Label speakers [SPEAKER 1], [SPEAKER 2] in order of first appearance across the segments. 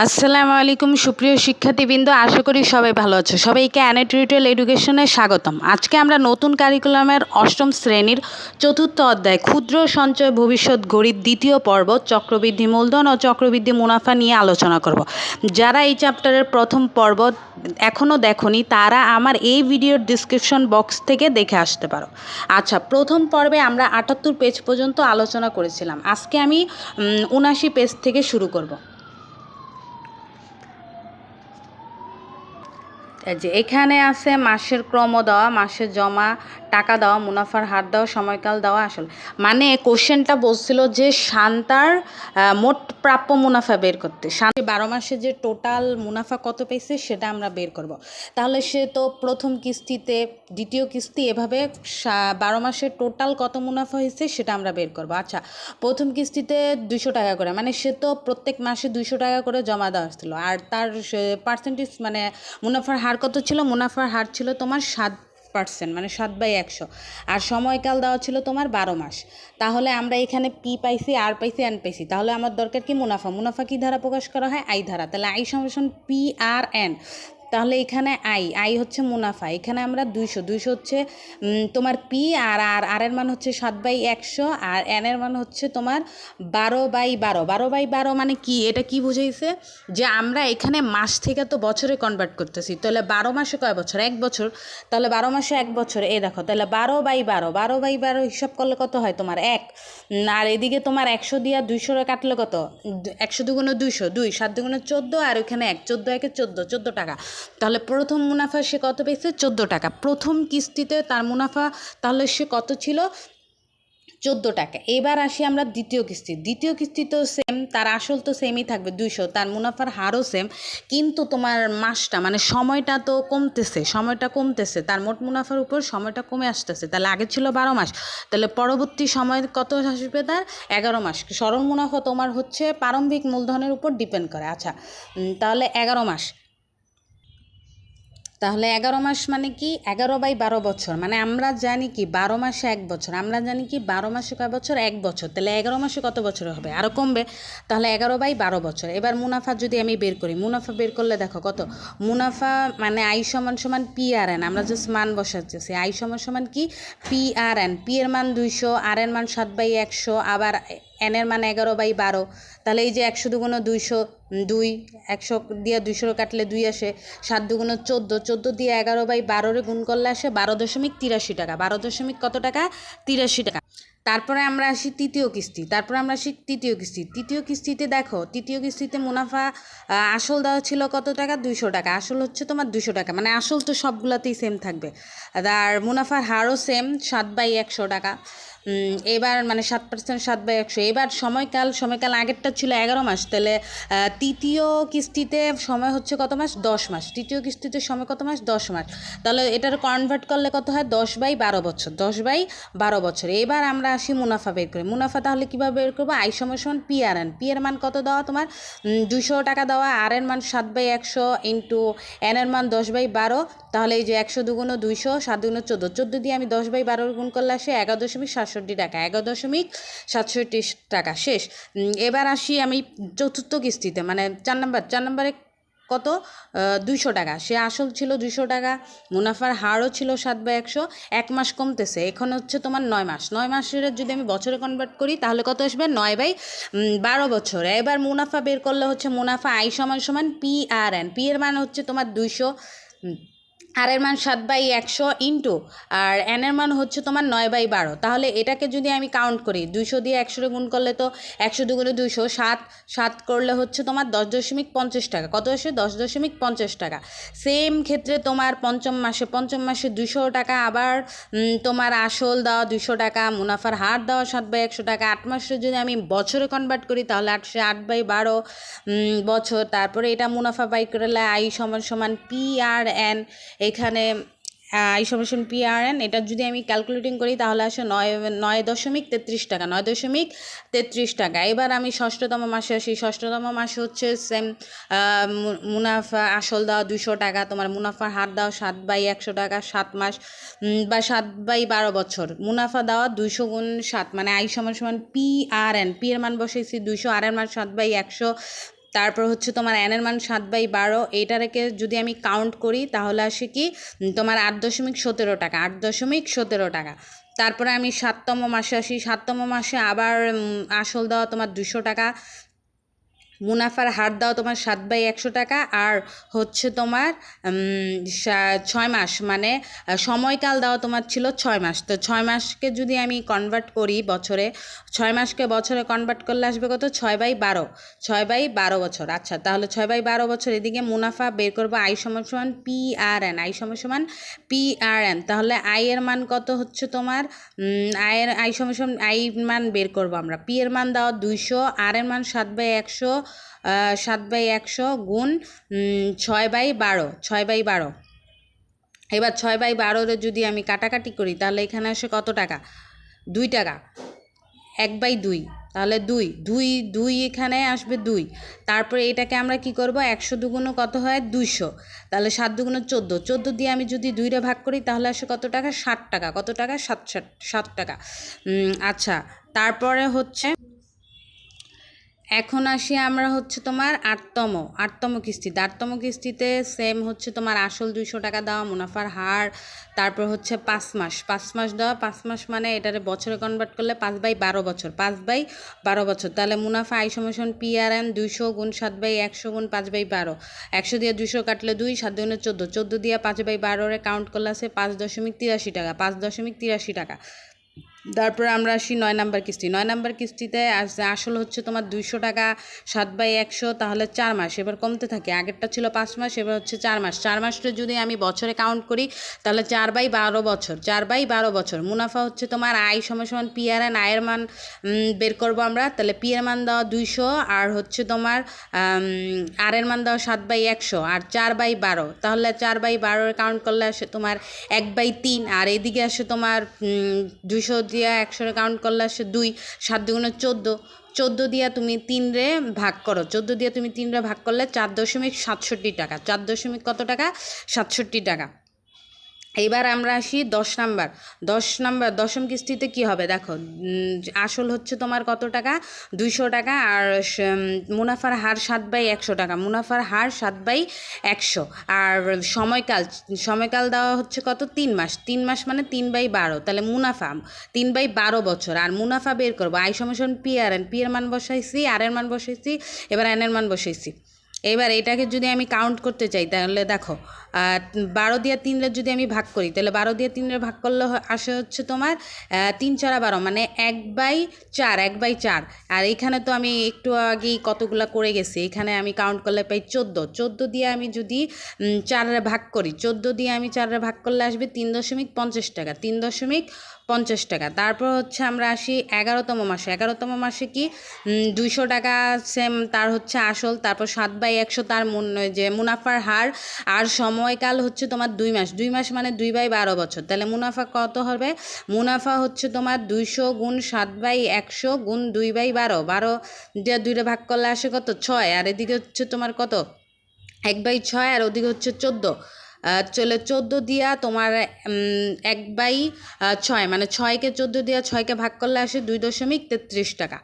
[SPEAKER 1] আসসালামু আলাইকুম সুপ্রিয় শিক্ষার্থীবৃন্দ, আশা করি সবাই ভালো আছো। সবাইকে অ্যানা টিউটোরিয়াল এডুকেশনে স্বাগতম। আজকে আমরা নতুন কারিকুলামের অষ্টম শ্রেণীর চতুর্থ অধ্যায় ক্ষুদ্র সঞ্চয় ভবিষ্যৎ গড়ির দ্বিতীয় পর্ব চক্রবৃদ্ধি মূলধন ও চক্রবৃদ্ধি মুনাফা নিয়ে আলোচনা করব। যারা এই চ্যাপ্টারের প্রথম পর্ব এখনও দেখোনি তারা আমার এই ভিডিওর ডিসক্রিপশন বক্স থেকে দেখে আসতে পারো। আচ্ছা, প্রথম পর্বে আমরা ৭৮ পেজ পর্যন্ত আলোচনা করেছিলাম। আজকে আমি ৭৯ পেজ থেকে শুরু করব। যে এখানে আছে মাসের ক্রম দেওয়া, মাসের জমা, টাকা দেওয়া, মুনাফার হার দেওয়া, সময়কাল দেওয়া। আসলে মানে কোশ্চেনটা বলছিল যে শান্তার মোট প্রাপ্য মুনাফা বের করতে। শান্তি 12 মাসে যে টোটাল মুনাফা কত পেয়েছে সেটা আমরা বের করব। তাহলে সে তো প্রথম কিস্তিতে, দ্বিতীয় কিস্তি, এভাবে 12 মাসের টোটাল কত মুনাফা হয়েছে সেটা আমরা বের করব। আচ্ছা, প্রথম কিস্তিতে 200 টাকা করে, মানে সে তো প্রত্যেক মাসে 200 টাকা করে জমা দেওয়া ছিল। আর তার পার্সেন্টেজ মানে মুনাফার হার কত ছিল? মুনাফার হার ছিল তোমার 7%, মানে 7/100। আর সময়কাল দেওয়া ছিল তোমার 12 মাস। তাহলে আমরা এখানে পি পাইছি, আর পাইছি, এন পাইছি। তাহলে আমার দরকার কি? মুনাফা। মুনাফা কি দ্বারা প্রকাশ করা হয়? আই দ্বারা। তাহলে আই সমান পি আর এন। তাহলে এখানে আই হচ্ছে মুনাফা। এখানে আমরা 200 হচ্ছে তোমার পি, আর এর মান হচ্ছে 7/100, আর এন এর মান হচ্ছে তোমার 12/12। 12/12 মানে কি? এটা কি বুঝাইছে? যে আমরা এখানে মাস থেকে তো বছরে কনভার্ট করতেছি। তাহলে 12 মাসে কয় বছর? 1 বছর। তাহলে 12 মাসে 1 বছর। এই দেখো, তাহলে 12/12, 12/12 হিসাব করলে কত হয় তোমার? 1। আর এদিকে তোমার 100 দিয়া 200 কাটলে কত? 100 দুগুণে 200, 2, 7 দুগুণে 14, আর ওইখানে 1, 14 একে 14 টাকা। তাহলে প্রথম মুনাফা সে কত পেয়েছে? 14 টাকা। প্রথম কিস্তিতে তার মুনাফা তাহলে সে কত ছিল? 14 টাকা। এবার আসি আমরা দ্বিতীয় কিস্তি। দ্বিতীয় কিস্তি তো সেম, তার আসল তো সেমই থাকবে 200, তার মুনাফার হারও সেম, কিন্তু তোমার মাসটা মানে সময়টা তো কমতেছে, তার মোট মুনাফার উপর সময়টা কমে আসতেছে। তাহলে আগে ছিল 12 মাস, তাহলে পরবর্তী সময় কত আসবে? তার 11 মাস। সরল মুনাফা তোমার হচ্ছে প্রারম্ভিক মূলধনের উপর ডিপেন্ড করে। আচ্ছা, তাহলে 11 মাস। তাহলে 11 মাস মানে কি? 11/12 বছর। মানে আমরা জানি কি 12 মাসে 1 বছর, আমরা জানি কি 12 মাসে কয় বছর? 1 বছর। তাহলে 11 মাসে কত বছর হবে? আরও কমবে। তাহলে 11/12 বছর। এবার মুনাফা যদি আমি বের করি, মুনাফা বের করলে দেখো কত মুনাফা, মানে আই সমান পি আর এন। আমরা জাস্ট মান বসাচ্ছি। আই সমান কি? P R N. পি এর মান 200, আর এর মান 7/100, আবার এন এর মান 11/12। তাহলে এই যে 100 দুগুণ 200, 2, 100 দিয়ে 200 কাটলে 2 আসে, 7 দুগুণ 14, 14 দিয়ে 11/12 গুণ করলে আসে 12.83 টাকা। 12 কত টাকা? 83 টাকা। তারপরে আমরা আসি তৃতীয় কিস্তি। তৃতীয় কিস্তিতে দেখো, তৃতীয় কিস্তিতে মুনাফা আসল দেওয়া ছিল কত টাকা? 200 টাকা। আসল হচ্ছে তোমার 200 টাকা, মানে আসল তো সবগুলাতেই সেম থাকবে। আর মুনাফার হারও সেম, 7/100 টাকা। এবার মানে 7%, 7/100। এবার সময়কাল আগেরটা ছিল 11 মাস। তাহলে তৃতীয় কিস্তিতে সময় হচ্ছে কত মাস? 10 মাস। তৃতীয় কিস্তিতে সময় কত মাস? 10 মাস। তাহলে এটার কনভার্ট করলে কত হয়? 10/12 বছর। 10/12 বছর। এবার আমরা আসি মুনাফা বের করি। মুনাফা তাহলে কীভাবে বের করবো? আই সমান পি আর এন। পি এর মান কত দেওয়া তোমার? 200 টাকা দেওয়া, আর এর মান 7/100 ইন্টু এন এর মান 10/12। তাহলে এই যে 100 দুগুণ 200, 7 দুগুণ 14, 14 দিয়ে আমি 10/12 গুণ করলে আসে 11.67 টাকা। 11.67 টাকা। শেষ। এবার আসি আমি চতুর্থ কিস্তিতে, মানে 4 নম্বরে কত? 200 টাকা। সে আসল ছিল 200 টাকা, মুনাফার হারও ছিল 7/100। 1 মাস কমতেছে, এখন হচ্ছে তোমার 9 মাস। 9 মাসের যদি আমি বছরে কনভার্ট করি তাহলে কত আসবে? 9/12 বছর। এবার মুনাফা বের করলে হচ্ছে মুনাফা আই সমান পি আর এন। পি এর মান হচ্ছে তোমার 200, আর এর মান 7/100 ইন্টু, আর এন এর মান হচ্ছে তোমার 9/12। তাহলে এটাকে যদি আমি কাউন্ট করি, 200 দিয়ে 100 গুণ করলে তো 100 দুগুণে 200, 7 করলে হচ্ছে তোমার 10.50 টাকা। কত আসে? 10.50 টাকা। সেম ক্ষেত্রে তোমার পঞ্চম মাসে 200 টাকা, আবার তোমার আসল দেওয়া 200 টাকা, মুনাফার হার দেওয়া 7/100 টাকা। 8 মাসে যদি আমি বছরে কনভার্ট করি তাহলে 8/12 বছর। তারপরে এটা মুনাফা বাই করলে আই সমান পি আর এন। এখানে আই সমান পি আর এন, এটা যদি আমি ক্যালকুলেটিং করি তাহলে আসে 9.33 টাকা। 9.33 টাকা। এবার আমি ষষ্ঠতম মাসে আসি। ষষ্ঠতম মাসে হচ্ছে সেম, মুনাফা আসল দেওয়া 200 টাকা, তোমার মুনাফার হার দেওয়া 7/100 টাকা, 7 মাস বা 7/12 বছর। মুনাফা দেওয়া 200 গুণ 7, মানে আই সমান পি আর এন। পি এর মান বসাইছি 200, আর এর মান 7/100, তারপর হচ্ছে তোমার এনের মান 7/12, এইটাকে যদি আমি কাউন্ট করি তাহলে আসে কি তোমার 8.17 টাকা, 8.17 টাকা। তারপরে আমি 7তম মাসে আসি, 7তম মাসে আবার আসল দেওয়া তোমার 200 টাকা, মুনাফার হার দাও তোমার 7/100 টাকা, আর হচ্ছে তোমার 6 মাস মানে সময়কাল দাও তোমার ছিল 6 মাস। তো 6 মাসকে যদি আমি কনভার্ট করি বছরে, 6 মাসকে বছরে কনভার্ট করলে আসবে কত, 6/12, 6/12 বছর। আচ্ছা, তাহলে 6/12 বছর। এদিকে মুনাফা বের করবো আই সমান সমান PRN, আই সমান সমান PRN। তাহলে আই এর মান কত হচ্ছে তোমার, আই সমান সমান আই মান বের করবো আমরা। পি এর মান দাও 200, আর এর মান 7/100, 7/100 গুণ 6/12, 6/12। এবার 6/12 যদি আমি কাটাকাটি করি তাহলে এখানে আসে কত টাকা, 2 টাকা, 1/2, তাহলে 2 এখানে আসবে 2। তারপরে এটাকে আমরা কি করব, 100 দুগুণ কত হয় 200, তাহলে 7 দুগুণ 14, 14 দিয়ে আমি যদি 2 ভাগ করি তাহলে আসে কত টাকা, 60 টাকা। কত টাকা, 60 টাকা। আচ্ছা, তারপরে হচ্ছে এখন আসি আমরা হচ্ছে তোমার আটতম কিস্তিতে। 8তম কিস্তিতে সেম হচ্ছে তোমার আসল 200 টাকা দেওয়া, মুনাফার হার, তারপর হচ্ছে 5 মাস দেওয়া। 5 মাস মানে এটারে বছরে কনভার্ট করলে 5/12 বছর, 5/12 বছর। তাহলে মুনাফা আই সমান PRN 200 গুণ 7/100 গুণ 5/12, 100 দিয়ে 200 কাটলে 2, 7 দুগুণে 14, 14 দিয়ে 5/12 কাউন্ট করলে আছে 5.83 টাকা, 5.83 টাকা। তারপরে আমরা আসি 9 নাম্বার কিস্তি। 9 নাম্বার কিস্তিতে আসল হচ্ছে তোমার 200 টাকা, 7/100, তাহলে 4 মাস। এবার কমতে থাকে, আগেরটা ছিল 5 মাস, এবার হচ্ছে 4 মাস। 4 মাসটা যদি আমি বছরে কাউন্ট করি তাহলে 4/12 বছর, 4/12 বছর। মুনাফা হচ্ছে তোমার আই সমান PRN, আয়ের মান বের করবো আমরা। তাহলে পি এর মান দেওয়া 200, আর হচ্ছে তোমার আর এর মান দেওয়া 7/100, আর 4/12। তাহলে 4/12 কাউন্ট করলে আসে তোমার 1/3, আর এদিকে আসে তোমার 200 দিয়ে 100 কাউন্ট করলে আসে 2, 7 দুগুণে 14, 14 দিয়ে তুমি 3 ভাগ করো, 14 দিয়ে তুমি 3 ভাগ করলে 4.67 টাকা, 4 কত টাকা, 67 টাকা। এইবার আমরা আসি 10 কিস্তিতে কি হবে দেখো, আসল হচ্ছে তোমার কত টাকা, 200 টাকা, আর মুনাফার হার 7/100 টাকা, মুনাফার হার 7/100, আর সময়কাল দেওয়া হচ্ছে কত, 3 মাস, 3 মাস মানে 3/12, তাহলে মুনাফা 3/12 বছর। আর মুনাফা বের করবো আই সমান PRN, পি এর মান বসাইছি, আর এর মান বসাইছি, এবার এন এর মান বসাইছি। এবার এটাকে যদি আমি কাউন্ট করতে চাই তাহলে দেখো, 12 দিয়ে 3 যদি আমি ভাগ করি তাহলে 12 দিয়ে 3 ভাগ করলে আসে হচ্ছে তোমার 3 4 12, মানে 1/4, 1/4। আর এখানে তো আমি একটু আগেই কতগুলো করে গেছি, এখানে আমি কাউন্ট করলে পাই 14 দিয়ে আমি যদি 4 ভাগ করি, 14 দিয়ে আমি 4 ভাগ করলে আসবে 3.50 টাকা, 3.50 টাকা। তারপর হচ্ছে আমরা আসি 11তম মাসে। 11তম মাসে কি 200 টাকা সেম, তার হচ্ছে আসল, তারপর 7/100 তার যে মুনাফার হার, আর সময়কাল হচ্ছে তোমার 2 মাস, 2 মাস মানে 2/12 বছর। তাহলে মুনাফা কত হবে, মুনাফা হচ্ছে তোমার 200 গুণ 7/100 গুণ 2/12, 12 দিয়ে 2 ভাগ করলে আসে কত, 6, আর এদিকে হচ্ছে তোমার কত, 1/6, আর ওদিকে হচ্ছে 14। চলে 14 দিয়া তোমার 1/6, মানে 6কে 14 দিয়া 6কে ভাগ করলে আসে 2.33 টাকা,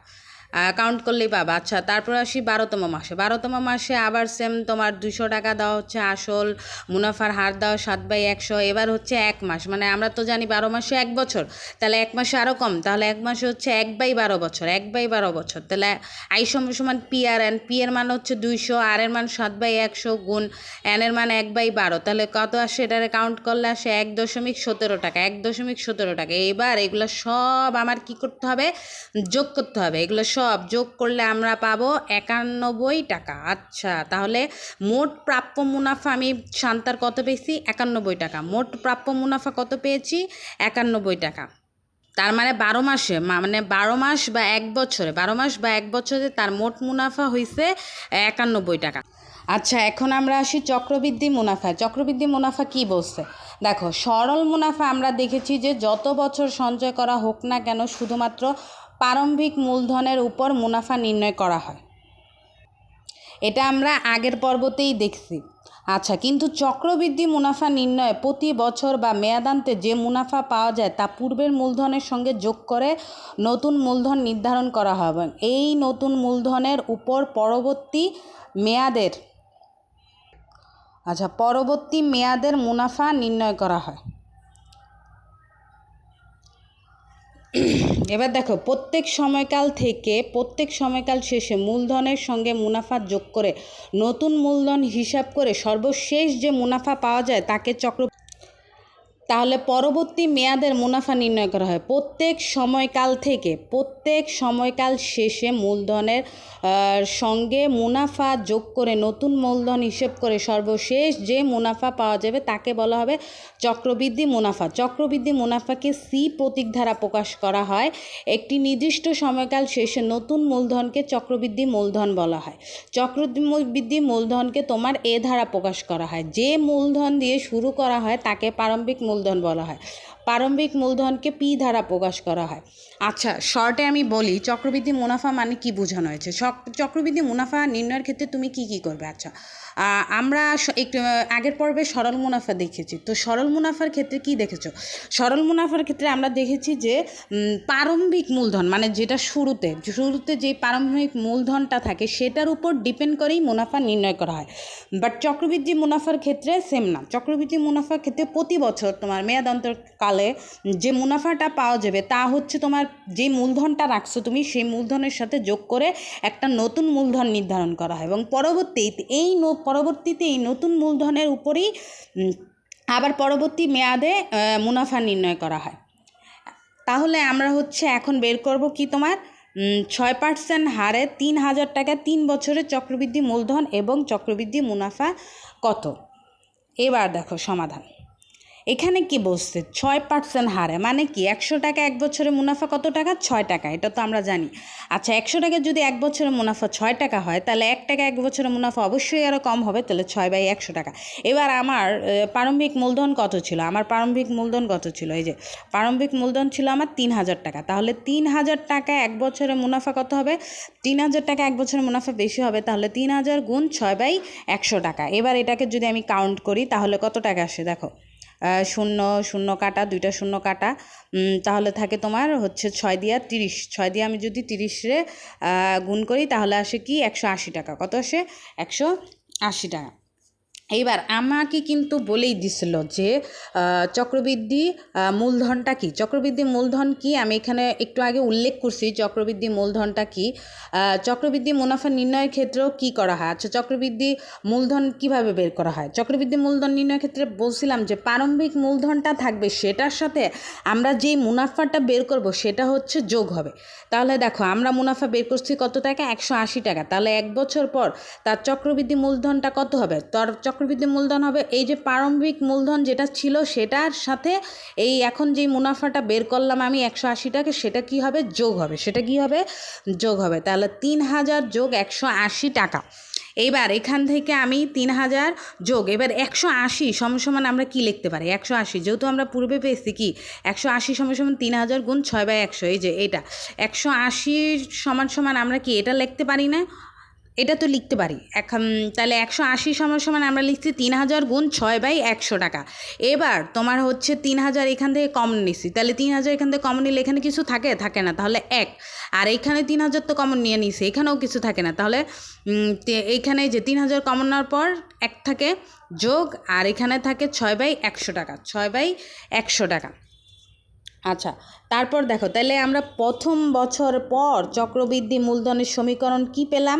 [SPEAKER 1] কাউন্ট করলেই পাবা। আচ্ছা, তারপর আসি 12তম মাসে। 12তম মাসে আবার সেম তোমার 200 টাকা দেওয়া হচ্ছে আসল, মুনাফার হার দেওয়া 7/100। এবার হচ্ছে 1 মাস, মানে আমরা তো জানি 12 মাসে 1 বছর, তাহলে 1 মাসে আরও কম, তাহলে 1 মাসে হচ্ছে 1/12 বছর, 1/12 বছর। তাহলে আই সমান PRN, পি এর মান হচ্ছে 200, আর এর মান 7/100 গুণ এন এর মান 1/12, তাহলে কত আসে, এটারে কাউন্ট করলে আসে 1.17 টাকা, 1.17 টাকা। এবার এগুলো সব আমার কি করতে হবে, যোগ করতে হবে। এগুলো সব যোগ করলে আমরা পাবো 91 টাকা। আচ্ছা, তাহলে মোট প্রাপ্য মুনাফা আমি শান্তার কত পেয়েছি, 91 টাকা। মোট প্রাপ্য মুনাফা কত পেয়েছি, 91 টাকা। তার মানে 12 মাসে, মানে 12 মাস বা 1 বছরে, 12 মাস বা 1 বছরে তার মোট মুনাফা হয়েছে 91 টাকা। আচ্ছা, এখন আমরা আসি চক্রবৃদ্ধি মুনাফা। চক্রবৃদ্ধি মুনাফা কি বলছে দেখো, সরল মুনাফা আমরা দেখেছি যে যত বছর সঞ্চয় করা হোক না কেন শুধুমাত্র প্রারম্ভিক মূলধনের উপর মুনাফা নির্ণয় করা হয়, এটা আমরা আগের পর্বতেই দেখছি। আচ্ছা, কিন্তু চক্রবৃদ্ধি মুনাফা নির্ণয়ে প্রতি বছর বা মেয়াদান্তে যে মুনাফা পাওয়া যায় তা পূর্বের মূলধনের সঙ্গে যোগ করে নতুন মূলধন নির্ধারণ করা হবে। এই নতুন মূলধনের উপর পরবর্তী মেয়াদের মুনাফা নির্ণয় করা হয়। এবার দেখো, প্রত্যেক সময়কাল শেষে মূলধনের সঙ্গে মুনাফা যোগ করে নতুন মূলধন হিসাব করে সর্বশেষ যে মুনাফা পাওয়া যায় তাকে তাহলে পরবর্তী মেয়াদের মুনাফা নির্ণয় করা হয়। প্রত্যেক সময়কাল শেষে মূলধনের সঙ্গে মুনাফা যোগ করে নতুন মূলধন হিসেব করে সর্বশেষ যে মুনাফা পাওয়া যাবে তাকে বলা হবে চক্রবৃদ্ধি মুনাফা। চক্রবৃদ্ধি মুনাফাকে সি প্রতীক দ্বারা প্রকাশ করা হয়। একটি নির্দিষ্ট সময়কাল শেষে নতুন মূলধনকে চক্রবৃদ্ধি মূলধন বলা হয়। চক্রবৃদ্ধি মূলধনকে তোমার এ দ্বারা প্রকাশ করা হয়। যে মূলধন দিয়ে শুরু করা হয় তাকে প্রারম্ভিক মূলধন বলা হয়। প্রারম্ভিক মূলধনকে পি দ্বারা প্রকাশ করা হয়। আচ্ছা, শর্টে আমি বলি চক্রবৃদ্ধি মুনাফা মানে কি বোঝানো হয়েছে। চক্রবৃদ্ধি মুনাফা নির্ণয়ের ক্ষেত্রে তুমি কি করবে। আচ্ছা, আমরা একটু আগের পর্বে সরল মুনাফা দেখেছি। তো সরল মুনাফার ক্ষেত্রে কি দেখেছো? সরল মুনাফার ক্ষেত্রে আমরা দেখেছি যে প্রারম্ভিক মূলধন মানে যেটা শুরুতে যে প্রারম্ভিক মূলধনটা থাকে সেটার উপর ডিপেন্ড করেই মুনাফা নির্ণয় করা হয়। বাট চক্রবৃদ্ধি মুনাফার ক্ষেত্রে সেম না। চক্রবৃদ্ধি মুনাফার ক্ষেত্রে প্রতি বছর তোমার মেয়াদান্তরকালে যে মুনাফাটা পাওয়া যাবে তা হচ্ছে তোমার যে মূলধনটা রাখছো তুমি সেই মূলধনের সাথে যোগ করে একটা নতুন মূলধন নির্ধারণ করা হয় এবং পরবর্তীতে এই নতুন মূলধনের উপরেই আবার পরবর্তী মেয়াদে মুনাফা নির্ণয় করা হয়। তাহলে আমরা এখন বের করব কি তোমার 6% হারে 3,000 টাকা 3 বছরের চক্রবৃদ্ধি মূলধন এবং চক্রবৃদ্ধি মুনাফা কত। এবার দেখো সমাধান। এখানে কি বলছে 6% হারে মানে কি 100 টাকা এক বছরের মুনাফা কত টাকা? 6 টাকা। এটা তো আমরা জানি। আচ্ছা, 100 টাকা যদি এক বছরের মুনাফা 6 টাকা হয় তাহলে 1 টাকা এক বছরের মুনাফা অবশ্যই আরও কম হবে, তাহলে 6/100 টাকা। এবার আমার প্রারম্ভিক মূলধন কত ছিল? এই যে প্রারম্ভিক মূলধন ছিল আমার 3,000 টাকা। তাহলে 3,000 টাকা এক বছরের মুনাফা কত হবে? 3,000 টাকা এক বছরের মুনাফা বেশি হবে, তাহলে 3,000 গুণ 6/100 টাকা। এবার এটাকে যদি আমি কাউন্ট করি তাহলে কত টাকা আসে দেখো। 0 কাটা, 2টা 0 কাটা, তাহলে থাকে তোমার 6 দিয়া 30। 6 দিয়ে আমি যদি 30-রে গুণ করি তাহলে আসে কি 180 টাকা। কত আসে? 180 টাকা। এইবার আমাকে কিন্তু বলেই দিছিল যে চক্রবৃদ্ধি মূলধনটা কি। চক্রবৃদ্ধি মূলধন কি আমি এখানে একটু আগে উল্লেখ করছি। চক্রবৃদ্ধি মূলধনটা কি, চক্রবৃদ্ধি মুনাফা নির্ণয়ের ক্ষেত্রেও কি করা হয়। আচ্ছা, চক্রবৃদ্ধি মূলধন কিভাবে বের করা হয়? চক্রবৃদ্ধি মূলধন নির্ণয়ের ক্ষেত্রে বলছিলাম যে প্রারম্ভিক মূলধনটা থাকবে, সেটার সাথে আমরা যেই মুনাফাটা বের করব সেটা যোগ হবে। তাহলে দেখো আমরা মুনাফা বের করছি কত টাকা? 180 টাকা। তাহলে এক বছর পর তার চক্রবৃদ্ধি মূলধনটা কত হবে? তার চক্রবৃদ্ধি মূলধন হবে এই যে প্রারম্ভিক মূলধন যেটা ছিল সেটার সাথে এই এখন যেই মুনাফাটা বের করলাম আমি 180 টাকা, সেটা কি হবে? যোগ হবে। তাহলে 3,000 যোগ 180 টাকা। এইবার এখান থেকে আমি 3,000 যোগ এবার 180 সমান আমরা কি লিখতে পারি? 180 যেহেতু আমরা পূর্বে পেয়েছি কি 180 সমান 3,000 গুণ 6/100। এই যে এটা 180 সমান আমরা কি এটা লিখতে পারি না? এটা তো লিখতে পারি। এখন তাহলে 180 সমান আমরা লিখছি 3,000 গুণ 6/100 টাকা। এবার তোমার 3,000 এখান থেকে কমন নিচ্ছি, তাহলে 3,000 এখান থেকে কমন নিলে এখানে কিছু থাকে না, তাহলে 1। আর এইখানে 3,000 তো কমন নিয়ে নিছি, এখানেও কিছু থাকে না, তাহলে এইখানে যে 3,000 কমন নেওয়ার পর 1 থাকে যোগ, আর এখানে থাকে 6/100 টাকা। 6/100 টাকা। আচ্ছা, তারপর দেখো তাহলে আমরা প্রথম বছর পর চক্রবৃদ্ধি মূলধনের সমীকরণ কি পেলাম?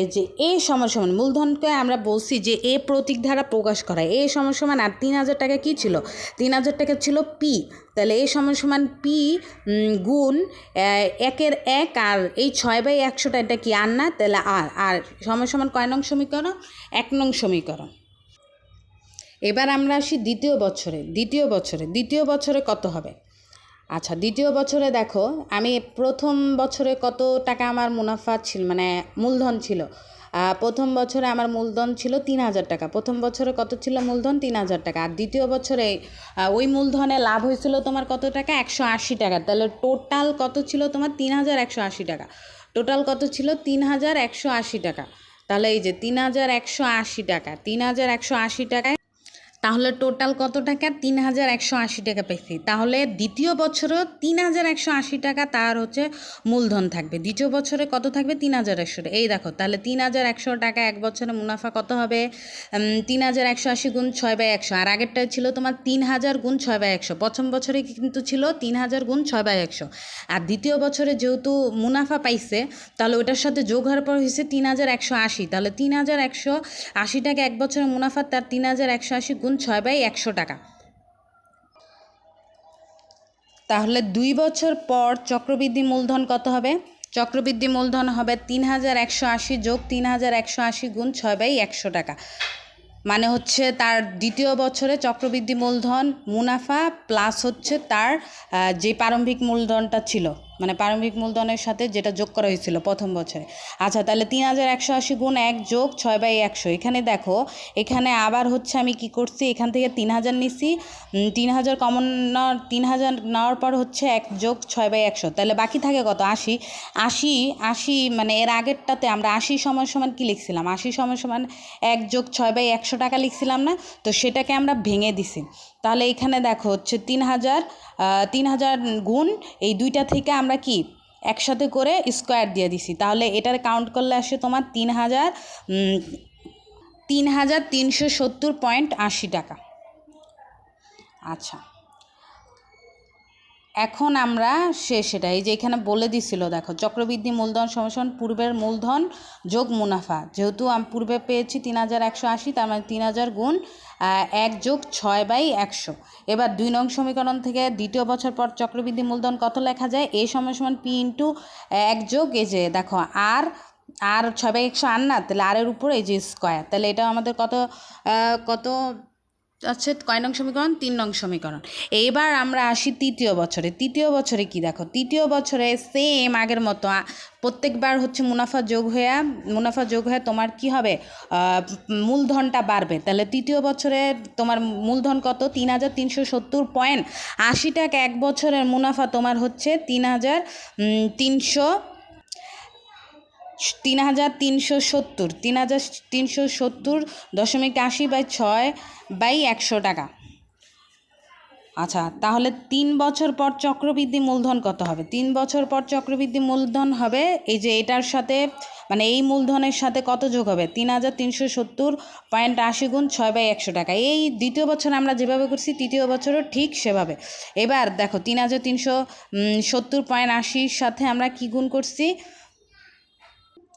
[SPEAKER 1] এই যে এ সমান মূলধনকে আমরা বলছি যে এ প্রতীক দ্বারা প্রকাশ করা। এ সমান আর 3,000 টাকা কি ছিল? 3,000 টাকা ছিল পি। তাহলে এ সমান পি গুণ 1-এর 1 আর এই 6/100টা এটা কি আর না? তাহলে আর সমান কয় নং সমীকরণ? 1 নং সমীকরণ। এবার আমরা আসি দ্বিতীয় বছরে কত হবে? আচ্ছা, দ্বিতীয় বছরে দেখো আমি প্রথম বছরে কত টাকা আমার মুনাফা ছিল মানে মূলধন ছিল। প্রথম বছরে আমার মূলধন ছিল 3,000 টাকা। প্রথম বছরে কত ছিল মূলধন? 3,000 টাকা। আর দ্বিতীয় বছরে ওই মূলধনে লাভ হয়েছিল তোমার কত টাকা? 180 টাকা। তাহলে টোটাল কত ছিল তোমার? 3,180 টাকা। টোটাল কত ছিল? 3,180 টাকা। তাহলে এই যে 3180 টাকা, 3180 টাকায় তাহলে টোটাল কত টাকা? 3180 টাকা পেয়েছি। তাহলে দ্বিতীয় বছরও 3180 টাকা তার হচ্ছে মূলধন থাকবে। দ্বিতীয় বছরে কত থাকবে? 3180। এই দেখো, তাহলে 3100 টাকা এক বছরে মুনাফা কত হবে? 3180 গুণ 6/100। আর আগেরটা ছিল তোমার 3000 গুণ 6/100। প্রথম বছরে কিন্তু ছিল 3000 গুণ 6/100। আর দ্বিতীয় বছরে যেহেতু মুনাফা পাইছে, তাহলে ওটার সাথে যোগ হওয়ার পর হয়েছে 3180। তাহলে 3180 টাকা এক বছরের মুনাফা, তার 3180 গুণ 6/100 টাকা। তাহলে 2 বছর পর চক্রবৃদ্ধি মূলধন কত হবে? চক্রবৃদ্ধি মূলধন হবে 3180 যোগ 3180 গুণ 6/100 টাকা। মানে হচ্ছে তার দ্বিতীয় বছরে চক্রবৃদ্ধি মূলধন মুনাফা প্লাস হচ্ছে তার যে প্রারম্ভিক মূলধনটা ছিল, মানে প্রারম্ভিক মূলধনের সাথে যেটা যোগ করা হয়েছিল প্রথম বছরে। আচ্ছা, তাহলে 3180 গুণ 1 যোগ 6/100। এখানে দেখো, এখানে আবার হচ্ছে আমি কি করছি, এখান থেকে 3000 নিছি, 3000 কমন 3000 নেওয়ার পর হচ্ছে 1 যোগ 6/100। তাহলে বাকি থাকে কত? 80। 80 মানে এর আগেরটাতে আমরা 80 সমান সমান কী লিখছিলাম? 80 সমান সমান 1 যোগ 6/100 টাকা লিখছিলাম না? তো সেটাকে আমরা ভেঙে দিছি। তাহলে এখানে দেখো হচ্ছে 3000 গুণ এই দুইটা থেকে আমরা কি একসাথে করে স্কোয়ার দিয়ে দিছি। তাহলে এটার কাউন্ট করলে আসে তোমার 3370.80 টাকা। আচ্ছা, এখন আমরা সেটা এই যে এখানে বলে দিছিল, দেখো চক্রবৃদ্ধি মূলধন সমান পূর্বের মূলধন যোগ মুনাফা। যেহেতু আমি পূর্বে পেয়েছি 3180, তার মানে 3000 গুণ 1 যোগ 6/100। এবার 2 নং সমীকরণ থেকে দ্বিতীয় বছর পর চক্রবৃদ্ধি মূলধন কত লেখা যায়? এ সমান পি ইন্টু 1 যোগ এই যে দেখো আর 6/100 আর না, তাহলে আর এর উপর এই যে স্কোয়ার। তাহলে এটা আমাদের কত আচ্ছা, কয় নং সমীকরণ? 3 নং সমীকরণ। এইবার আমরা আসি তৃতীয় বছরে। তৃতীয় বছরে কি দেখো, তৃতীয় বছরে সেম আগের মতো প্রত্যেকবার হচ্ছে মুনাফা যোগ হয়ে তোমার কি হবে? মূলধনটা বাড়বে। তাহলে তৃতীয় বছরে তোমার মূলধন কত? 3370.80 টাকা। এক বছরের মুনাফা তোমার হচ্ছে 3370.80/6/100 টাকা। আচ্ছা, তাহলে 3 বছর পর চক্রবৃদ্ধি মূলধন কত হবে? 3 বছর পর চক্রবৃদ্ধি মূলধন হবে এই যে এটার সাথে, মানে এই মূলধনের সাথে কত যোগ হবে? 3370.80 গুণ 6/100 টাকা। এই দ্বিতীয় বছর আমরা যেভাবে করছি তৃতীয় বছরও ঠিক সেভাবে। এবার দেখো 3370.80 সাথে আমরা কি গুণ করছি?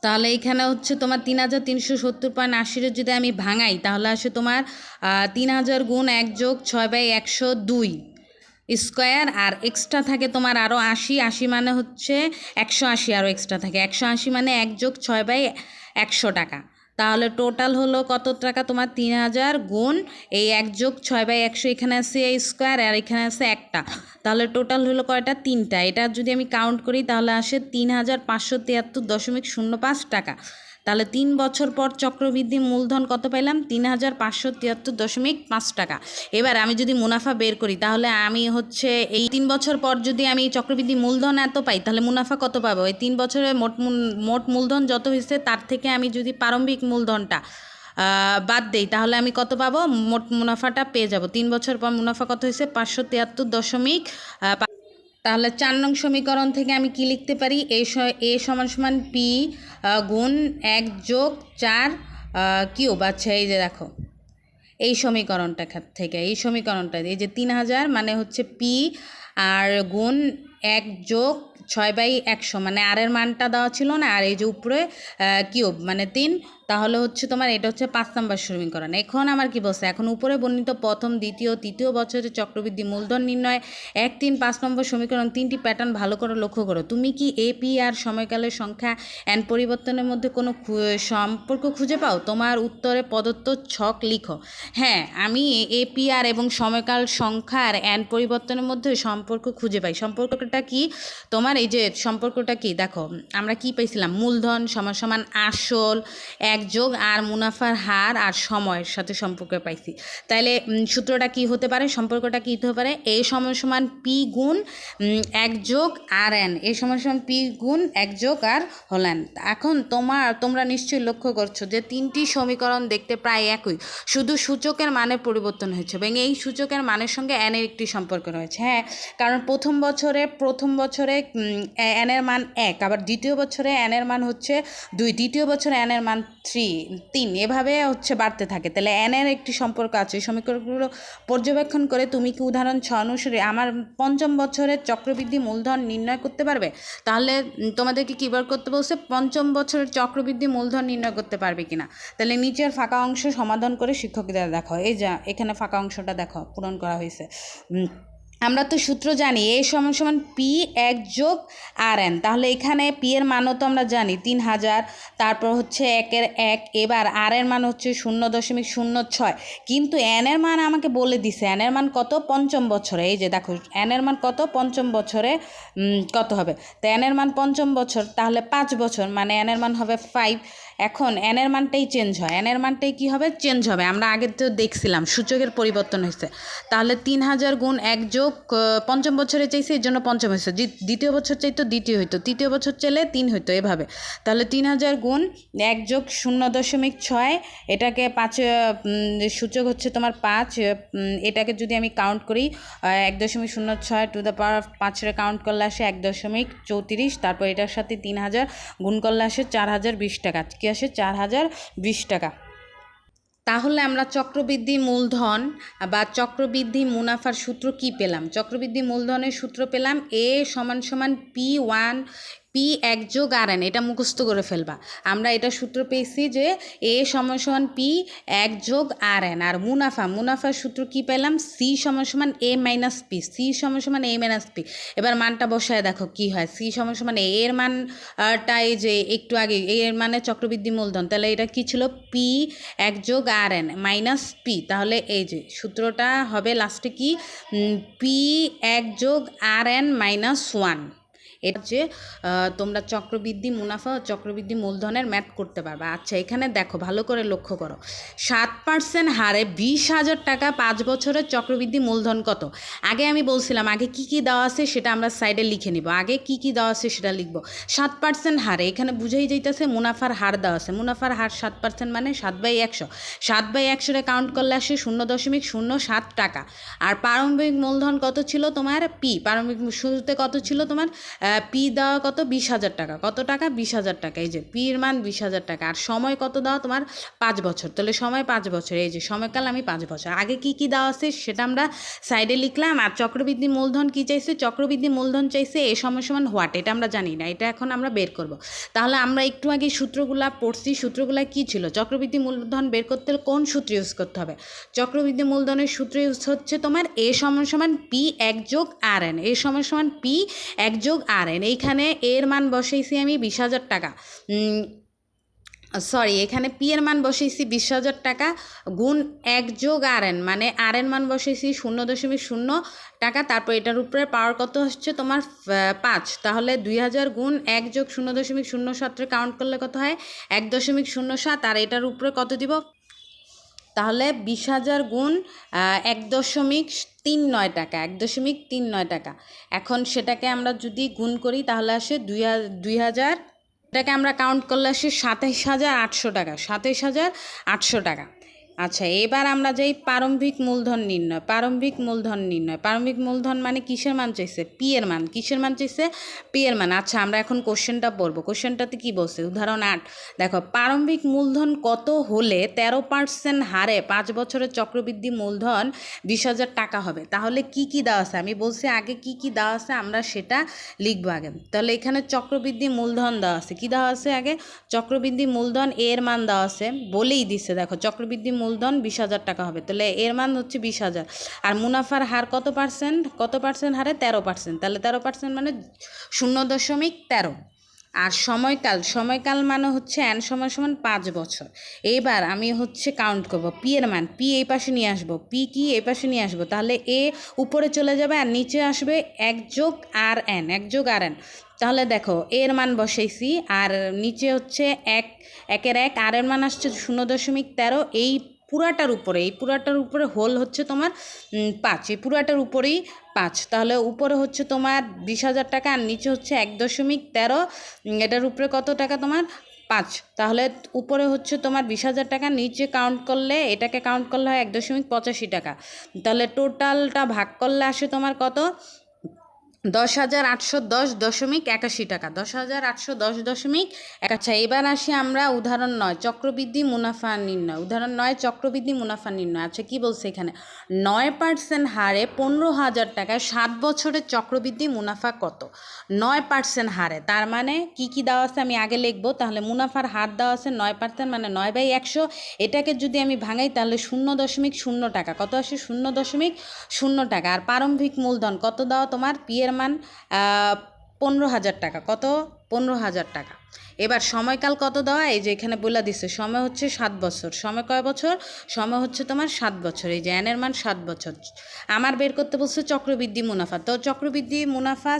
[SPEAKER 1] তাহলে এখানে হচ্ছে তোমার 3370.80 যদি আমি ভাঙাই, তাহলে আসে তোমার 3000 গুণ 1 যোগ 6/102 স্কোয়ার। আর এক্সট্রা থাকে তোমার আরও 80 মানে হচ্ছে 180, আরও এক্সট্রা থাকে 180 মানে 1 যোগ 6/100 টাকা। তাহলে টোটাল হলো কত টাকা তোমার? 3000 গুণ এই 1 যোগ 6/100, এখানে আছে স্কোয়ার আর এখানে আছে একটা, তাহলে টোটাল হলো কয়টা? 3টা। এটা যদি আমি কাউন্ট করি তাহলে আসে 3573.05 টাকা। তাহলে 3 বছর পর চক্রবৃদ্ধি মূলধন কত পাইলাম? 3573.5 টাকা। এবার আমি যদি মুনাফা বের করি, তাহলে আমি হচ্ছে এই 3 বছর পর যদি আমি চক্রবৃদ্ধি মূলধন এত পাই, তাহলে মুনাফা কত পাবো? এই 3 বছরের মোট মূলধন যত হয়েছে তার থেকে আমি যদি প্রারম্ভিক মূলধনটা বাদ দেই, তাহলে আমি কত পাবো? মোট মুনাফাটা পেয়ে যাব। 3 বছর পর মুনাফা কত হয়েছে? 573.5। তাহলে 4 নং সমীকরণ থেকে আমি কি লিখতে পারি? এ সমান পি গুণ 1 যোগ 4 কিউব। আচ্ছা, এই যে দেখো এই সমীকরণটা থেকে, এই এই যে 3000 মানে হচ্ছে পি আর গুণ 1 যোগ 6/100, মানে আর এর মানটা দেওয়া ছিল না, আর এই যে উপরে কিউব মানে 3। তাহলে হচ্ছে তোমার এটা হচ্ছে 5 নম্বর সমীকরণ। এখন আমার কি বলছে? এখন উপরে বর্ণিত প্রথম, দ্বিতীয়, তৃতীয় বছরের চক্রবৃদ্ধি মূলধন নির্ণয় 1, 3, 5 নম্বর সমীকরণ 3টি প্যাটার্ন ভালো করে লক্ষ্য করো। তুমি কি এপি আর সময়কালের সংখ্যা এন পরিবর্তনের মধ্যে কোনো সম্পর্ক খুঁজে পাও? তোমার উত্তরে প্রদত্ত ছক লিখো। হ্যাঁ, আমি এপি আর এবং সময়কাল সংখ্যার এন পরিবর্তনের মধ্যে সম্পর্ক খুঁজে পাই। সম্পর্কটা কি? তোমার এই যে সম্পর্কটা কি দেখো, আমরা কি পাইছিলাম? মূলধন সমান আসল 1 এক যোগ আর মুনাফার হার আর সময়ের সাথে সম্পর্ক পাইছি। তাইলে সূত্রটা কি হতে পারে, সম্পর্কটা কী হতে পারে, এ সমান সমান পি গুণ এক যোগ আর এন, এ সমান সমান পি গুণ এক যোগ আর হল এন। এখন তোমরা নিশ্চয়ই লক্ষ্য করছো যে তিনটি সমীকরণ দেখতে প্রায় একই, শুধু সূচকের মানে পরিবর্তন হয়েছে এবং এই সূচকের মানের সঙ্গে এনের একটি সম্পর্ক রয়েছে। হ্যাঁ, কারণ প্রথম বছরে এনের মান 1, আবার দ্বিতীয় বছরে এনের মান হচ্ছে 2, তৃতীয় বছরে এনের মান 3, এভাবে হচ্ছে বাড়তে থাকে। তাহলে এনের একটি সম্পর্ক আছে। এই সমীকরণগুলো পর্যবেক্ষণ করে তুমি কি উদাহরণ 6 অনুসারে আমার পঞ্চম বছরের চক্রবৃদ্ধি মূলধন নির্ণয় করতে পারবে? তাহলে তোমাদেরকে কী বার করতে বলছে, পঞ্চম বছরের চক্রবৃদ্ধি মূলধন নির্ণয় করতে পারবে কিনা। তাহলে নিচের ফাঁকা অংশ সমাধান করে শিক্ষকদের দেখো, এই যা এখানে ফাঁকা অংশটা দেখো পূরণ করা হয়েছে। আমরা তো সূত্র জানি এ সমান সমান পি এক যোগ আর এন, তাহলে এখানে পি এর মানও তো আমরা জানি 3000, তারপর হচ্ছে 1 এবার আর এর মান হচ্ছে 0.06, কিন্তু এন এর মান আমাকে বলে দিছে এন এর মান কত পঞ্চম বছরে। এই যে দেখো এন এর মান কত পঞ্চম বছরে কত হবে, তো এন এর মান পঞ্চম বছর, তাহলে 5 বছর মানে এন এর মান হবে 5। এখন এন এর মানটাই চেঞ্জ হয়, এন এর মানটাই কী হবে, চেঞ্জ হবে। আমরা আগে তো দেখছিলাম সূচকের পরিবর্তন হয়েছে। তাহলে 3000 গুণ এক যোগ পঞ্চম বছরে চাইছে এর জন্য পঞ্চম হয়েছে, দ্বিতীয় বছর চাইতো দ্বিতীয় হইতো, তৃতীয় বছর চাইলে 3 হইতো, এভাবে। তাহলে 3000 গুণ এক যোগ 0.6, এটাকে 5, সূচক হচ্ছে তোমার 5, এটাকে যদি আমি কাউন্ট করি 1.06 টু দ্য পাওয়ার 5 কাউন্ট করলে আসে 1.34, তারপর এটার সাথে 3000 গুণ করলে আসে 4020 টাকা, কি আসে 4020 টাকা। তাহলে আমরা চক্রবৃদ্ধি মূলধন বা চক্রবৃদ্ধি মুনাফার সূত্র কি পেলাম, চক্রবৃদ্ধি মূলধনের সূত্র পেলাম এ সমান সমান পি এক যোগ আর এন, এটা মুখস্থ করে ফেলবা। আমরা এটা সূত্র পেয়েছি যে এ সমান সমান পি এক যোগ আর এন, আর মুনাফার সূত্র কি পেলাম, সি সমান সমান এ মাইনাস পি, সি সমান সমান এ মাইনাস পি। এবার মানটা বসায় দেখো কি হয়, সি সমান সমান এর মানটা এই যে একটু আগে এর মানে চক্রবৃদ্ধি মূলধন, তাহলে এটা কি ছিল পি এক যোগ আর এন মাইনাস পি, তাহলে এই যে সূত্রটা হবে লাস্টে কি পি এক যোগ আর এন মাইনাস 1। এটা হচ্ছে তোমরা চক্রবৃদ্ধি মুনাফা ও চক্রবৃদ্ধি মূলধনের ম্যাথ করতে পারবে। আচ্ছা, এখানে দেখো ভালো করে লক্ষ্য করো, 7% হারে 20,000 টাকা 5 বছরের চক্রবৃদ্ধি মূলধন কত। আগে আমি বলছিলাম আগে কি কি দেওয়া আছে সেটা আমরা সাইডে লিখে নিব, আগে কি কি দেওয়া আছে সেটা লিখব। 7% হারে এখানে বুঝেই যাইতেছে মুনাফার হার দেওয়া আছে, মুনাফার হার 7% মানে 7/100, 7/100 কাউন্ট করলে আসে 0.07 টাকা। আর প্রারম্ভিক মূলধন কত ছিল তোমার, পি প্রারম্ভিক শুরুতে কত ছিল তোমার, পি দেওয়া কত 20,000 টাকা, কত টাকা 20,000 টাকা, এই যে পির মান 20,000 টাকা। আর সময় কত দেওয়া তোমার 5 বছর, তাহলে সময় 5 বছর, এই যে সময়কাল আমি 5 বছর। আগে কি কি দেওয়া আছে সেটা আমরা সাইডে লিখলাম। আর চক্রবৃদ্ধি মূলধন কি চাইছে, চক্রবৃদ্ধি মূলধন চাইছে এ সমান সমান হোয়াট, এটা আমরা জানি না, এটা এখন আমরা বের করব। তাহলে আমরা একটু আগে সূত্রগুলা পড়ছি, সূত্রগুলা কি ছিল, চক্রবৃদ্ধি মূলধন বের করতে হলে কোন সূত্র ইউজ করতে হবে, চক্রবৃদ্ধি মূলধনের সূত্র ইউজ হচ্ছে তোমার এ সমান সমান পি এক যোগ আর এন, এ সমান সমান পি এক যোগ আর এন। এইখানে এর মান বসাইছি আমি 20,000 টাকা, সরি এখানে পি এর মান বসাইছি 20,000 টাকা গুণ এক যোগ আর এন, মানে আর এন মান বসাইছি 0.0 টাকা, তারপর এটার উপরে পাওয়ার কত হচ্ছে তোমার 5, তাহলে 2000 গুণ এক যোগ 0.07 কাউন্ট করলে কত হয় 1.07, আর এটার উপরে কত দিব, তাহলে 20,000 গুণ 1.39 টাকা, 1.39 টাকা। এখন সেটাকে আমরা যদি গুণ করি তাহলে আসে 2,000, এটাকে আমরা কাউন্ট করলে আসে 27,800 টাকা, 27,800 টাকা। আচ্ছা, এবার আমরা যাই প্রারম্ভিক মূলধন নির্ণয়, প্রারম্ভিক মূলধন মানে কিসের মান চাইছে, পি এর মান, কিসের মান চাইছে, পি এর মান। আচ্ছা, আমরা এখন কোশ্চেনটা পড়বো, কোশ্চেনটাতে কি বলছে, উদাহরণ 8 দেখো, প্রারম্ভিক মূলধন কত হলে 13% হারে 5 বছরের চক্রবৃদ্ধি মূলধন 20,000 টাকা হবে। তাহলে কি কি দেওয়া আছে, আমি বলছি আগে কি কি দেওয়া আছে আমরা সেটা লিখবো আগে। তাহলে এখানে চক্রবৃদ্ধি মূলধন দেওয়া আছে, কি দেওয়া আছে আগে, চক্রবৃদ্ধি মূলধন এর মান দেওয়া আছে, বলেই দিচ্ছে দেখো চক্রবৃদ্ধি মূলধন 20,000 টাকা হবে, তাহলে এর মান হচ্ছে 20,000। আর মুনাফার হার কত পার্সেন্ট হারে 13%, তাহলে 13% মানে 0.13। আর সময়কাল মানে হচ্ছে এন সমান সমান 5 বছর। এইবার আমি হচ্ছে কাউন্ট করব পি এর মান, পি এই পাশে নিয়ে আসবো, পি কি এই পাশে নিয়ে আসবো, তাহলে এ উপরে চলে যাবে আর নিচে আসবে এক যোগ আর এন, তাহলে দেখো এর মান বসাইছি, আর নিচে হচ্ছে একের এক, আর এর মান আসছে 0.13। এই পুরাটার উপরে হোল হচ্ছে তোমার 5, এই পুরাটার উপরেই 5। তাহলে উপরে হচ্ছে তোমার 20,000 টাকা, আর নিচে হচ্ছে 1.13। এটার উপরে কত টাকা তোমার 5। তাহলে উপরে হচ্ছে তোমার 20,000 টাকা, নিচে কাউন্ট করলে এটাকে কাউন্ট করলে হয় 1.85 টাকা। তাহলে টোটালটা ভাগ করলে আসে তোমার কত 10,810.81 টাকা, 10,810.81। আচ্ছা, এবার আসি আমরা উদাহরণ 9, চক্রবৃদ্ধি মুনাফা নির্ণয়। উদাহরণ 9, চক্রবৃদ্ধি মুনাফা নির্ণয়। আচ্ছা, কি বলছে এখানে, 9% হারে 15,000 টাকায় 7 বছরের চক্রবৃদ্ধি মুনাফা কত? 9% হারে, তার মানে কি কি দেওয়া আছে আমি আগে লিখবো। তাহলে মুনাফার হার দেওয়া আছে 9%, মানে 9/100। এটাকে যদি আমি ভাঙাই তাহলে 0.0 টাকা, কত আসে 0.0 টাকা। আর প্রারম্ভিক মূলধন কত দেওয়া তোমার, পি এর মান 15,000 টাকা, কত 15,000 টাকা। এবার সময়কাল কত দেওয়া, এই যে এখানে বলে দিচ্ছে সময় হচ্ছে 7 বছর। সময় কয় বছর, সময় হচ্ছে তোমার 7 বছর। এই যে এনের মান 7 বছর। আমার বের করতে বলছে চক্রবৃদ্ধি মুনাফা, তো চক্রবৃদ্ধি মুনাফা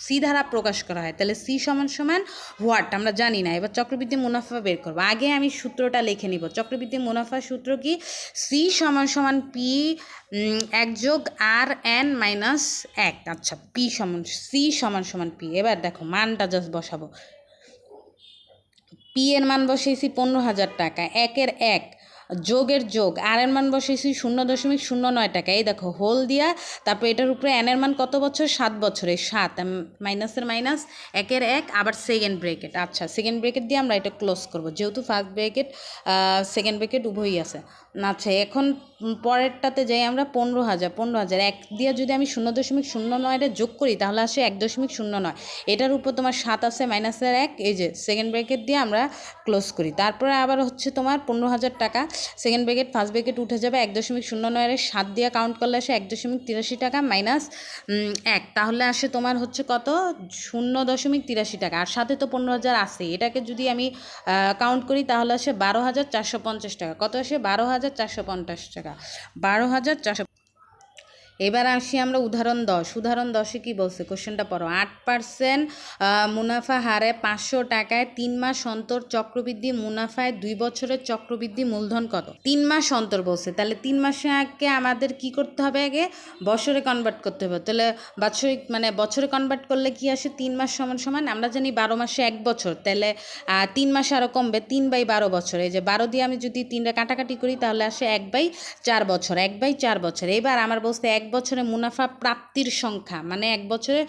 [SPEAKER 1] সি দ্বারা প্রকাশ করা হয়। তাহলে সি সমান সমান হোয়াট আমরা জানি না, এবার চক্রবৃদ্ধি মুনাফা বের করবো। আগে আমি সূত্রটা লিখে নিব। চক্রবৃদ্ধি মুনাফার সূত্র কি, সি সমান সমান পি 1+R(n-1)। আচ্ছা, পি সমান সি সমান সমান পি। এবার দেখো মানটা জাস্ট বসাবো। পি এর মান বসেছি 15,000 টাকা, একের এক যোগের যোগ, আর এর মান বসেছি 0.09 টাকা। এই দেখো হোল দিয়া, তারপর এটার উপরে এন এর মান কত বছর, 7 বছরের 7, মাইনাসের মাইনাস, একের এক, আবার সেকেন্ড ব্রেকেট। আচ্ছা, সেকেন্ড ব্রেকেট দিয়ে আমরা এটা ক্লোজ করব, যেহেতু ফার্স্ট ব্রেকেট সেকেন্ড ব্রেকেট উভয়ই আছে। আচ্ছা, এখন পরেরটাতে যাই আমরা। 15,000 এক দিয়ে যদি আমি 0.09 যোগ করি তাহলে আসে 1.09। এটার উপর তোমার 7 আছে, মাইনাসের 1, এই যে সেকেন্ড ব্রেকেট দিয়ে আমরা ক্লোজ করি। তারপরে আবার হচ্ছে তোমার 15,000 টাকা, সেকেন্ড ব্রেকেট ফার্স্ট ব্রেকেট উঠে যাবে, 1.09 7 দিয়ে কাউন্ট করলে আসে 1.83 টাকা, মাইনাস 1, তাহলে আসে তোমার হচ্ছে কত 0.83 টাকা। আর সাথে তো 15,000 আছে, এটাকে যদি আমি কাউন্ট করি তাহলে আসে 12,450 টাকা। কত আসে 12,450 টাকা, 12,400। এবার আসি আমরা উদাহরণ 10। উদাহরণ 10-এ কী বলছে, কোশ্চেনটা পড়ো। 8% মুনাফা হারে 500 টাকায় 3 মাস অন্তর চক্রবৃদ্ধি মুনাফায় 2 বছরের চক্রবৃদ্ধি মূলধন কত? 3 মাস অন্তর বলছে, তাহলে 3 মাসে আগে আমাদের কি করতে হবে, আগে বছরে কনভার্ট করতে হবে। তাহলে বাৎসরিক মানে বছরে কনভার্ট করলে কি আসে, 3 মাস সমান সমান আমরা জানি 12 মাসে 1 বছর, তাহলে 3 মাসে আরও কমবে, 3/12 বছর। এই যে 12 দিয়ে আমি যদি 3টা কাটাকাটি করি তাহলে আসে 1/4 বছর, 1/4 বছর। এবার আমার বলতে 1 বছরে মুনাফা প্রাপ্তির সংখ্যা, মানে 1 বছরে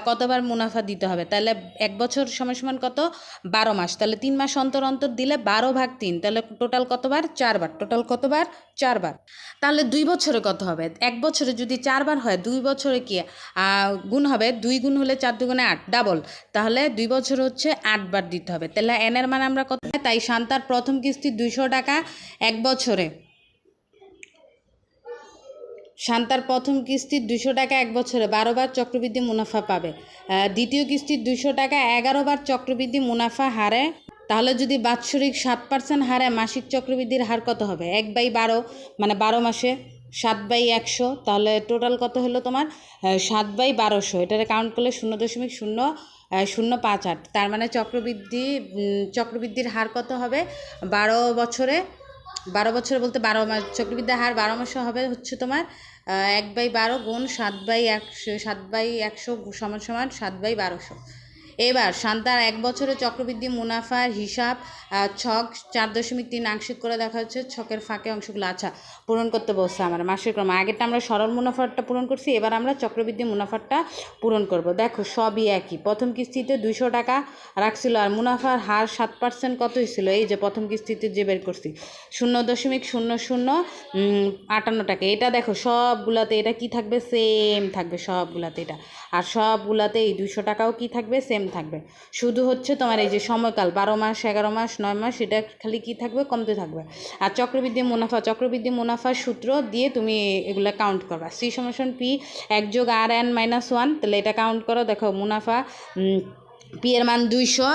[SPEAKER 1] কতবার মুনাফা দিতে হবে। তাহলে 1 বছর সমান সমান কত, 12 মাস। তাহলে 3 মাস অন্তর অন্তর দিলে 12/3, তাহলে টোটাল কতবার, 4বার। টোটাল কতবার, 4বার। তাহলে 2 বছরে কত হবে, 1 বছরে যদি 4বার হয় 2 বছরে কি গুণ হবে, 2 গুণ হলে 4 2 8 ডাবল, তাহলে 2 বছর হচ্ছে 8বার দিতে হবে। তাহলে এনের মান আমরা কত, তাই শান্তার প্রথম কিস্তি 200 টাকা 1 বছরে, শান্তার প্রথম কিস্তির 200 টাকা 1 বছরে 12 বার চক্রবৃদ্ধি মুনাফা পাবে। দ্বিতীয় কিস্তির 200 টাকা 11 বার চক্রবৃদ্ধি মুনাফা হারে। তাহলে যদি বাৎসরিক 7% হারে মাসিক চক্রবৃদ্ধির হার কত হবে, 1/12, মানে 12 মাসে 7/100, তাহলে টোটাল কত হলো তোমার 7/1200। এটারে কাউন্ট করলে 0.0058, তার মানে চক্রবৃদ্ধির হার কত হবে 12 বছরে, 12 বছরে বলতে 12 মাস, চক্রবৃদ্ধির হার 12 মাসে হবে হচ্ছে তোমার 1/12 গুণ 7/100 সমান সমান 7/1200। এবার শান্তার 1 বছরে চক্রবৃদ্ধি মুনাফার হিসাব ছক 4.3 আংশিক করে দেখা হচ্ছে, ছকের ফাঁকে অংশগুলো আচ্ছা পূরণ করতে বলছে আমার মাসের ক্রম। আগেরটা আমরা সরল মুনাফারটা পূরণ করছি, এবার আমরা চক্রবৃদ্ধি মুনাফারটা পূরণ করব। দেখো সবই একই, প্রথম কিস্তিতে 200 টাকা রাখছিল, আর মুনাফার হার 7% কত হয়েছিল, এই যে প্রথম কিস্তিতে যে বের করছি 0.0058 টাকা। এটা দেখো সবগুলাতে এটা কি থাকবে, সেম থাকবে সবগুলাতে এটা, আর সবগুলাতে এই 200 টাকাও কি থাকবে, সেম থাকবে। শুধু হচ্ছে তোমার এই যে সময়কাল 12 মাস 11 মাস 9 মাস এটা খালি কি থাকবে, কমতে থাকবে। আর চক্রবৃদ্ধি মুনাফার সূত্র দিয়ে তুমি এগুলো কাউন্ট করবা। সি সমান পি 1+R(n-1), তাহলে এটা কাউন্ট করো। দেখো মুনাফা পি এর মান 200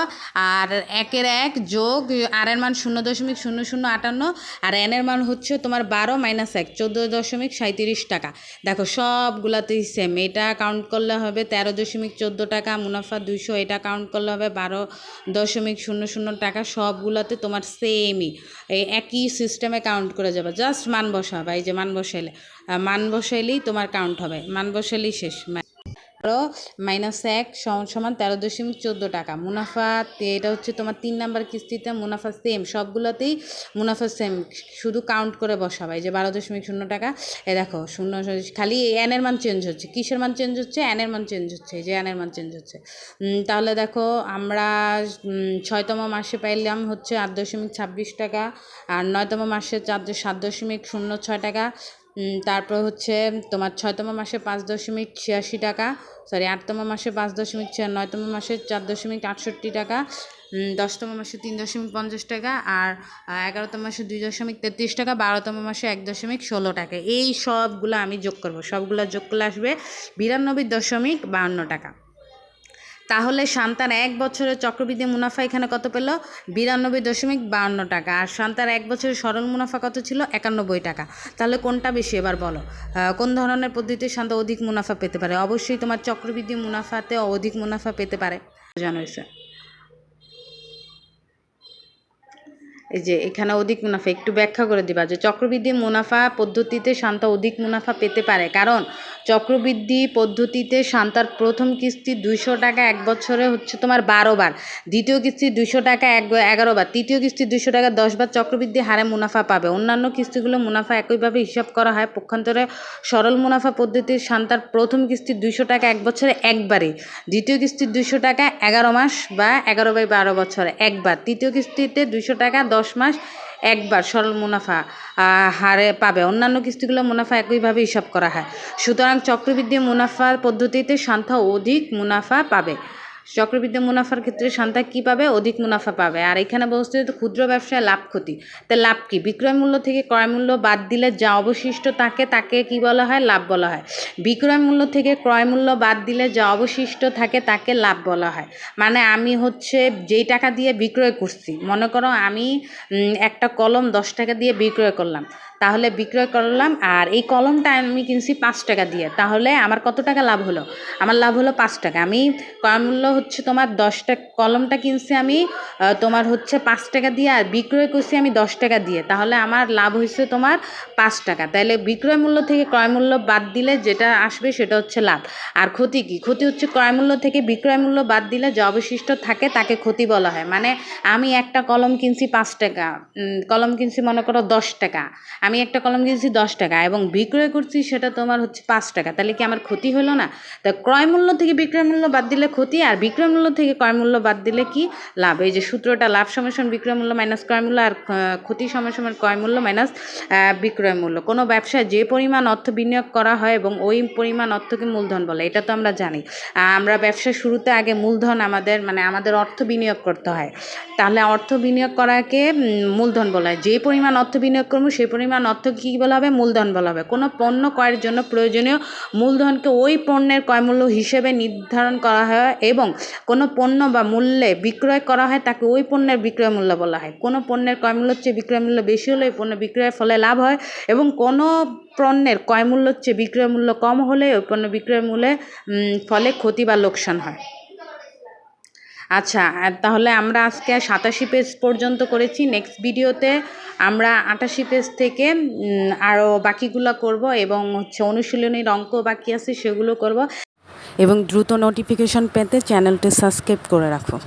[SPEAKER 1] আর 1 যোগ আর এর মান 0.0058 আর এন এর মান হচ্ছে তোমার 12 মাইনাস 1 14.37 টাকা। দেখো সবগুলাতেই সেম, এটা কাউন্ট করলে হবে 13.14 টাকা, মুনাফা 200, এটা কাউন্ট করলে হবে 12.00 টাকা। সবগুলাতে তোমার সেমই এই একই সিস্টেমে কাউন্ট করে যাবে, জাস্ট মান বসাবে। এই যে মান বসাইলেই তোমার কাউন্ট হবে, মান বসাইলেই শেষ। -1 সমান 13.14 টাকা। মুনাফা এটা হচ্ছে তোমার 3 নাম্বার কিস্তিতে মুনাফা সেম, সবগুলোতেই মুনাফা সেম, শুধু কাউন্ট করে বসাবাই যে 12.0 টাকা। দেখো শূন্য, খালি এন এর মান চেঞ্জ হচ্ছে। কিসের মান চেঞ্জ হচ্ছে? এন এর মান চেঞ্জ হচ্ছে, এই যে এন এর মান চেঞ্জ হচ্ছে। তাহলে দেখো আমরা 6তম মাসে পাইলাম হচ্ছে 8.26 টাকা, আর 9তম মাসে 7.06 টাকা। তারপর হচ্ছে তোমার 6তম মাসে 5.86 টাকা, 8তম মাসে 5.6, 9তম মাসে 4.68 টাকা, 10তম মাসে 3.50 টাকা, আর 11তম মাসে 2.33 টাকা, 12তম মাসে 1.16 টাকা। এই সবগুলো আমি যোগ করব, সবগুলো যোগ করলে আসবে 92.52 টাকা। তাহলে সন্তান 1 বছরের চক্রবৃদ্ধি মুনাফা এখানে কত পেল? 92.52 টাকা। আর সন্তান 1 বছরের সরল মুনাফা কত ছিল? 91 টাকা। তাহলে কোনটা বেশি এবার বলো? কোন ধরনের পদ্ধতিতে সন্তান অধিক মুনাফা পেতে পারে? অবশ্যই তোমার চক্রবৃদ্ধি মুনাফাতে অধিক মুনাফা পেতে পারে। জানো স্যার, এই যে এখানে অধিক মুনাফা একটু ব্যাখ্যা করে দিবা যে চক্রবৃদ্ধি মুনাফা পদ্ধতিতে শান্তা অধিক মুনাফা পেতে পারে, কারণ চক্রবৃদ্ধি পদ্ধতিতে শান্তার প্রথম কিস্তি 200 টাকা 1 বছরে হচ্ছে তোমার 12 বার, দ্বিতীয় কিস্তি 200 টাকা 11 বার, তৃতীয় কিস্তি 200 টাকা 10 বার চক্রবৃদ্ধি হারে মুনাফা পাবে। অন্যান্য কিস্তিগুলো মুনাফা একইভাবে হিসাব করা হয়। পক্ষান্তরে সরল মুনাফা পদ্ধতির শান্তার প্রথম কিস্তি 200 টাকা 1 বছরে একবারে, দ্বিতীয় কিস্তি 200 টাকা 11 মাস বা 11/12 বছরে একবার, তৃতীয় কিস্তিতে 200 টাকা 10 মাস একবার সরল মুনাফা হারে পাবে। অন্যান্য কিস্তিগুলো মুনাফা একইভাবে হিসাব করা হয়। সুতরাং চক্রবৃদ্ধি মুনাফার পদ্ধতিতে শান্তা অধিক মুনাফা পাবে। চক্রবৃদ্ধি মুনাফার ক্ষেত্রে শান্তা কী পাবে? অধিক মুনাফা পাবে। আর এখানে বলতে ক্ষুদ্র ব্যবসায় লাভ ক্ষতি, তা লাভ কি? বিক্রয় মূল্য থেকে ক্রয় মূল্য বাদ দিলে যা অবশিষ্ট তাকে কি বলা হয়? লাভ বলা হয়। বিক্রয় মূল্য থেকে ক্রয় মূল্য বাদ দিলে যা অবশিষ্ট থাকে তাকে লাভ বলা হয়। মানে আমি হচ্ছে যেই টাকা দিয়ে বিক্রয় করছি, মনে করো আমি একটা কলম 10 টাকা দিয়ে বিক্রয় করলাম, তাহলে বিক্রয় করলাম, আর এই কলমটা আমি কিনছি 5 টাকা দিয়ে, তাহলে আমার কত টাকা লাভ হলো? আমার লাভ হলো 5 টাকা। আমি ক্রয় মূল্য হচ্ছে তোমার 10 টাকা, কলমটা কিনছি আমি তোমার হচ্ছে 5 টাকা দিয়ে, আর বিক্রয় করছি আমি 10 টাকা দিয়ে, তাহলে আমার লাভ হয়েছে তোমার 5 টাকা। তাহলে বিক্রয় মূল্য থেকে ক্রয় মূল্য বাদ দিলে যেটা আসবে সেটা হচ্ছে লাভ। আর ক্ষতি কি? ক্ষতি হচ্ছে ক্রয় মূল্য থেকে বিক্রয় মূল্য বাদ দিলে যে অবশিষ্ট থাকে তাকে ক্ষতি বলা হয়। মানে আমি একটা কলম কিনছি 5 টাকা, কলম কিনছি মনে করো 10 টাকা, আমি একটা কলম কিনছি 10 টাকা এবং বিক্রয় করছি সেটা তোমার হচ্ছে 5 টাকা, তাহলে কি আমার ক্ষতি হলো না? তা ক্রয় মূল্য থেকে বিক্রয় মূল্য বাদ দিলে ক্ষতি, আর বিক্রয় মূল্য থেকে ক্রয় মূল্য বাদ দিলে কি? লাভ। এই যে সূত্রটা, লাভ সমান বিক্রয় মূল্য মাইনাস ক্রয় মূল্য, আর ক্ষতি সমান ক্রয় মূল্য মাইনাস বিক্রয় মূল্য। কোনো ব্যবসায় যে পরিমাণ অর্থ বিনিয়োগ করা হয় এবং ওই পরিমাণ অর্থকে মূলধন বলে, এটা তো আমরা জানি। আমরা ব্যবসা শুরুতে আগে মূলধন আমাদের অর্থ বিনিয়োগ করতে হয়, তাহলে অর্থ বিনিয়োগ করাকে মূলধন বলা হয়। যে পরিমাণ অর্থ বিনিয়োগ করবো সেই পরিমাণ অর্থ কী বলা হবে? মূলধন বলা হবে। কোনো পণ্য ক্রয়ের জন্য প্রয়োজনীয় মূলধনকে ওই পণ্যের ক্রয়মূল্য হিসেবে নির্ধারণ করা হয়, এবং কোনো পণ্য বা মূল্যে বিক্রয় করা হয় তাকে ওই পণ্যের বিক্রয় মূল্য বলা হয়। কোনো পণ্যের ক্রয়মূল্যের চেয়ে বিক্রয় মূল্য বেশি হলে ওই পণ্য বিক্রয়ের ফলে লাভ হয়, এবং কোনো পণ্যের ক্রয়মূল্যের চেয়ে বিক্রয় মূল্য কম হলে ওই পণ্য বিক্রয় মূল্যে ফলে ক্ষতি বা লোকসান হয়। আচ্ছা, তাহলে আমরা আজকে 87 পেজ পর্যন্ত করেছি। নেক্সট ভিডিওতে আমরা 88 পেজ থেকে আরও বাকিগুলো করব, এবং হচ্ছে অনুশীলনীর অঙ্ক বাকি আছে সেগুলো করব। এবং দ্রুত নোটিফিকেশন পেতে চ্যানেলটি সাবস্ক্রাইব করে রাখো।